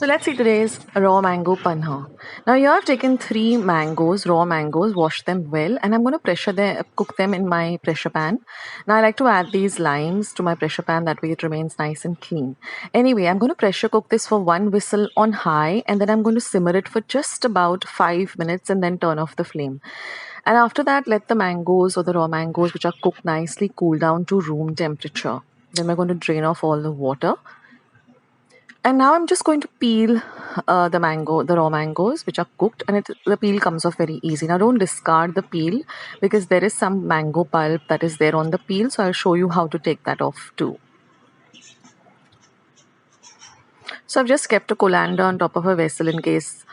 So let's see today's raw mango panha. Now here I've taken 3 mangoes, raw mangoes, washed them well, and I'm going to cook them in my pressure pan. Now I like to add these limes to my pressure pan, that way it remains nice and clean. Anyway, I'm going to pressure cook this for 1 whistle on high, and then I'm going to simmer it for just about 5 minutes and then turn off the flame. And after that, let the mangoes or the raw mangoes which are cooked nicely cool down to room temperature. Then we're going to drain off all the water. And now I'm just going to peel the raw mangoes which are cooked, and the peel comes off very easy. Now don't discard the peel because there is some mango pulp that is there on the peel, so I'll show you how to take that off too. So I've just kept a colander on top of a vessel in case,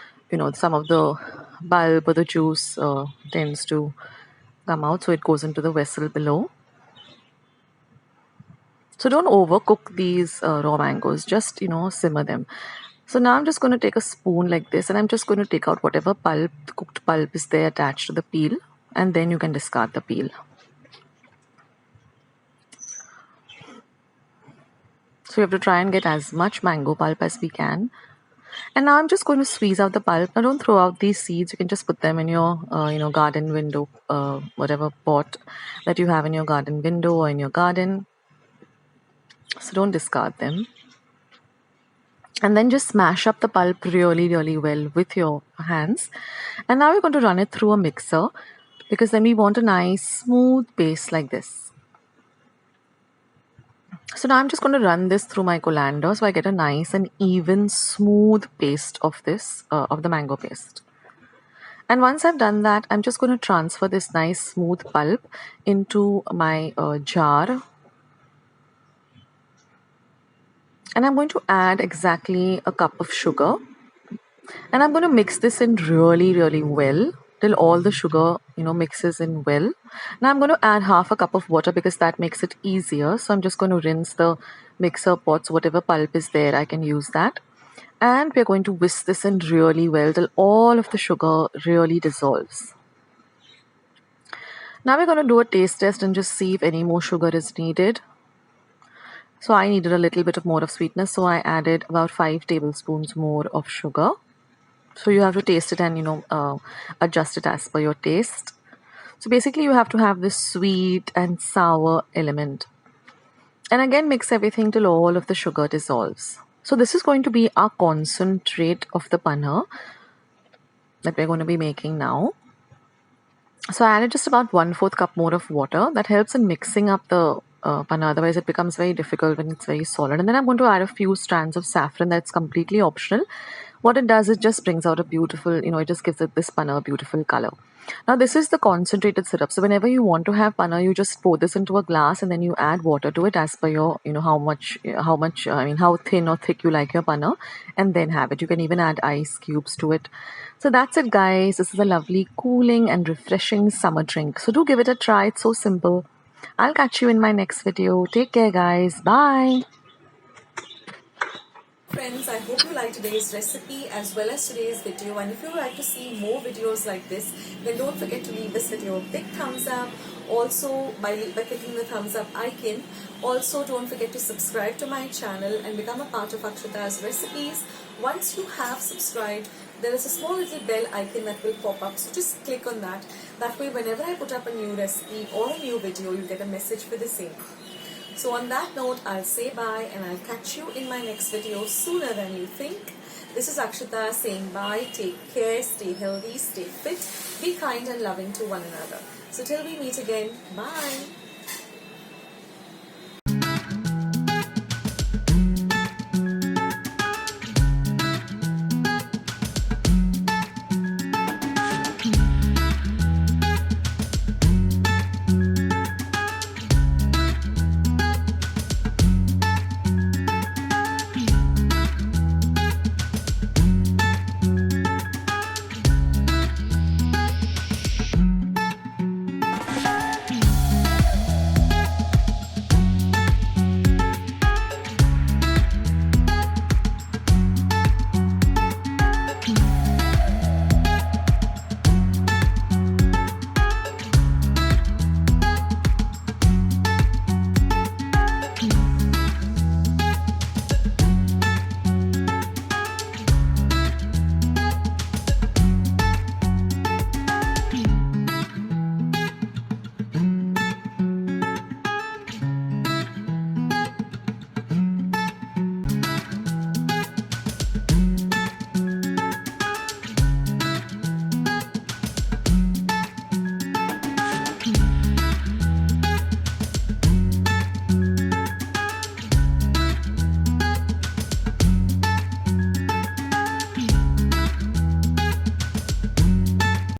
some of the bulb or the juice tends to come out, so it goes into the vessel below. So don't overcook these raw mangoes, just simmer them. So now I'm just going to take a spoon like this, and I'm just going to take out whatever cooked pulp is there attached to the peel, and then you can discard the peel. So you have to try and get as much mango pulp as we can. And now I'm just going to squeeze out the pulp. Now don't throw out these seeds. You can just put them in your garden window, whatever pot that you have in your garden window or in your garden. So don't discard them. And then just smash up the pulp really, really well with your hands. And now we're going to run it through a mixer, because then we want a nice smooth paste like this. So now I'm just going to run this through my colander so I get a nice and even smooth paste of this, of the mango paste. And once I've done that, I'm just going to transfer this nice smooth pulp into my jar. And I'm going to add exactly a cup of sugar. And I'm going to mix this in really, really well till all the sugar, mixes in well. Now I'm going to add half a cup of water because that makes it easier. So I'm just going to rinse the mixer pots, whatever pulp is there, I can use that. And we're going to whisk this in really well till all of the sugar really dissolves. Now we're going to do a taste test and just see if any more sugar is needed. So I needed a little bit more of sweetness, so I added about 5 tablespoons more of sugar. So you have to taste it and adjust it as per your taste. So basically you have to have this sweet and sour element. And again mix everything till all of the sugar dissolves. So this is going to be our concentrate of the panna that we're going to be making now. So I added just about 1/4 cup more of water. That helps in mixing up the panna, otherwise it becomes very difficult when it's very solid. And then I'm going to add a few strands of saffron. That's completely optional. What it does, it just brings out a beautiful, it just gives this panna a beautiful color. Now this is the concentrated syrup. So whenever you want to have panna, you just pour this into a glass and then you add water to it as per your, how thin or thick you like your panna, and then have it. You can even add ice cubes to it. So that's it, guys. This is a lovely, cooling and refreshing summer drink. So do give it a try. It's so simple. I'll catch you in my next video. Take care, guys. Bye. Friends, I hope you liked today's recipe as well as today's video, and if you would like to see more videos like this, then don't forget to leave this video a big thumbs up. Also by clicking the thumbs up icon. Also don't forget to subscribe to my channel and become a part of Akshata's recipes. Once you have subscribed, there is a small little bell icon that will pop up, so just click on that. That way whenever I put up a new recipe or a new video, you'll get a message for the same. So on that note, I'll say bye and I'll catch you in my next video sooner than you think. This is Akshata saying bye, take care, stay healthy, stay fit, be kind and loving to one another. So till we meet again, bye.